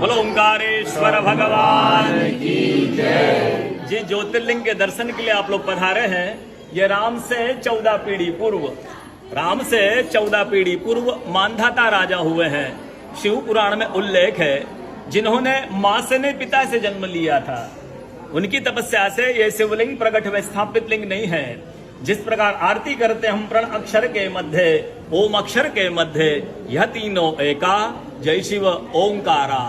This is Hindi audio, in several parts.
बोलो ओंकारेश्वर भगवान की जय। जी ज्योतिर्लिंग के दर्शन के लिए आप लोग पधारे हैं। ये राम से 14 पीढ़ी पूर्व मांधाता राजा हुए हैं। शिव पुराण में उल्लेख है जिन्होंने मां से नहीं पिता से जन्म लिया था। उनकी तपस्या से ये शिवलिंग प्रकट हुए, स्थापित लिंग नहीं है। जिस प्रकार आरती करते हम प्रण अक्षर के मध्य, ओम अक्षर के मध्य, यह तीनों एका, जय शिव ओंकारा।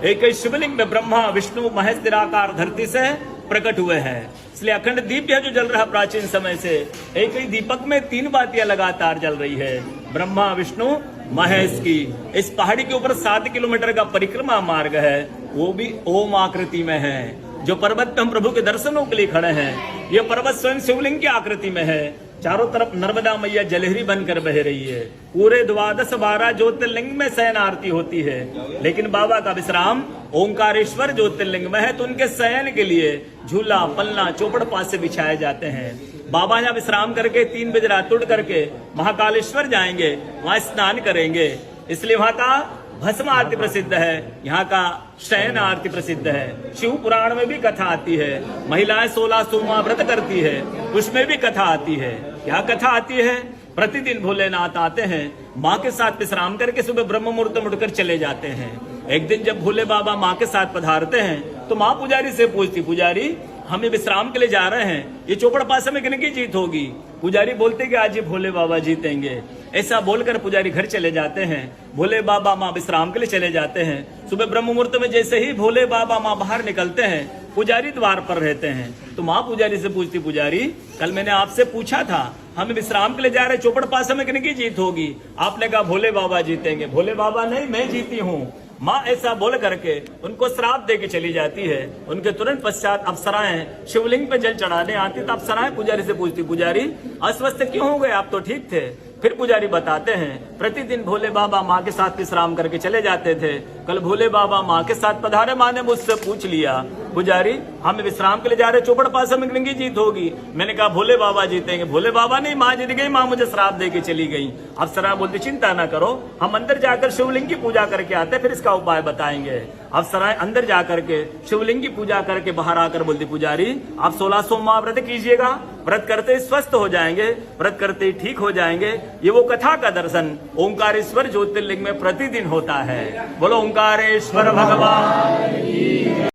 एक ही शिवलिंग में ब्रह्मा विष्णु महेश निराकार धरती से प्रकट हुए हैं। इसलिए अखंड दीप जो जल रहा प्राचीन समय से, एक ही दीपक में 3 बातियां लगातार जल रही है, ब्रह्मा विष्णु महेश की। इस पहाड़ी के ऊपर 7 किलोमीटर का परिक्रमा मार्ग है, वो भी ओम आकृति में है। जो पर्वत हम प्रभु के दर्शनों के लिए खड़े हैं, ये पर्वत स्वयं शिवलिंग की आकृति में है। चारों तरफ नर्मदा मैया जलहरी बनकर बह रही है। पूरे 12 ज्योतिर्लिंग में शयन आरती होती है, लेकिन बाबा का विश्राम ओंकारेश्वर ज्योतिर्लिंग में है। तो उनके शयन के लिए झूला पलना चौपड़ पास से बिछाए जाते हैं। बाबा यहाँ विश्राम करके 3 बजे रात उठ करके महाकालेश्वर जाएंगे, वहां स्नान करेंगे। इसलिए वहां का भस्म आरती प्रसिद्ध है, यहाँ का शयन आरती प्रसिद्ध है। शिव पुराण में भी कथा आती है। महिलाएं 16 सोमवार व्रत करती है, उसमें भी कथा आती है। क्या कथा आती है? प्रतिदिन भोलेनाथ आते हैं, माँ के साथ विश्राम करके सुबह ब्रह्म मुहूर्त में उठकर चले जाते हैं। एक दिन जब भोले बाबा माँ के साथ पधारते हैं तो माँ पुजारी से पूछती, पुजारी हमें विश्राम के लिए जा रहे हैं, ये चौपड़ पासे में किन की जीत होगी? पुजारी बोलते कि आज ही भोले बाबा जीतेंगे। ऐसा बोलकर पुजारी घर चले जाते हैं। भोले बाबा माँ विश्राम के लिए चले जाते हैं। सुबह ब्रह्म मुहूर्त में जैसे ही भोले बाबा माँ बाहर निकलते हैं, पुजारी द्वार पर रहते हैं। तो माँ पुजारी से पूछती, पुजारी कल मैंने आपसे पूछा था हमें विश्राम के लिए जा रहे, चौपड़ पासे में किन की जीत होगी? आपने कहा भोले बाबा जीतेंगे। भोले बाबा नहीं, मैं जीती हूँ। माँ ऐसा बोल करके उनको श्राप दे के चली जाती है। उनके तुरंत पश्चात अप्सराएं शिवलिंग पे जल चढ़ाने आती। तो अप्सराएं पुजारी से पूछती, पुजारी अस्वस्थ क्यों हो गए? आप तो ठीक थे। फिर पुजारी बताते हैं प्रतिदिन भोले बाबा माँ के साथ विश्राम करके चले जाते थे। कल भोले बाबा माँ के साथ पधारे, माँ ने मुझसे पूछ लिया, पुजारी हम विश्राम के लिए जा रहे, चौपड़ पासा में किनकी जीत होगी? मैंने कहा भोले बाबा जीतेंगे। भोले बाबा नहीं, माँ जीत गई, माँ मुझे श्राप दे के चली गई। अप्सरा बोलती, चिंता ना करो, हम अंदर जाकर शिवलिंग की पूजा करके आते, फिर इसका उपाय बताएंगे। अप्सराएं अंदर जाकर के शिवलिंग की पूजा करके बाहर आकर बोलती, पुजारी आप 16 सोमवार व्रत कीजिएगा, व्रत करते स्वस्थ हो जाएंगे, व्रत करते ठीक हो जाएंगे। ये वो कथा का दर्शन ओंकारेश्वर ज्योतिर्लिंग में प्रतिदिन होता है। बोलो ओंकारेश्वर भगवान की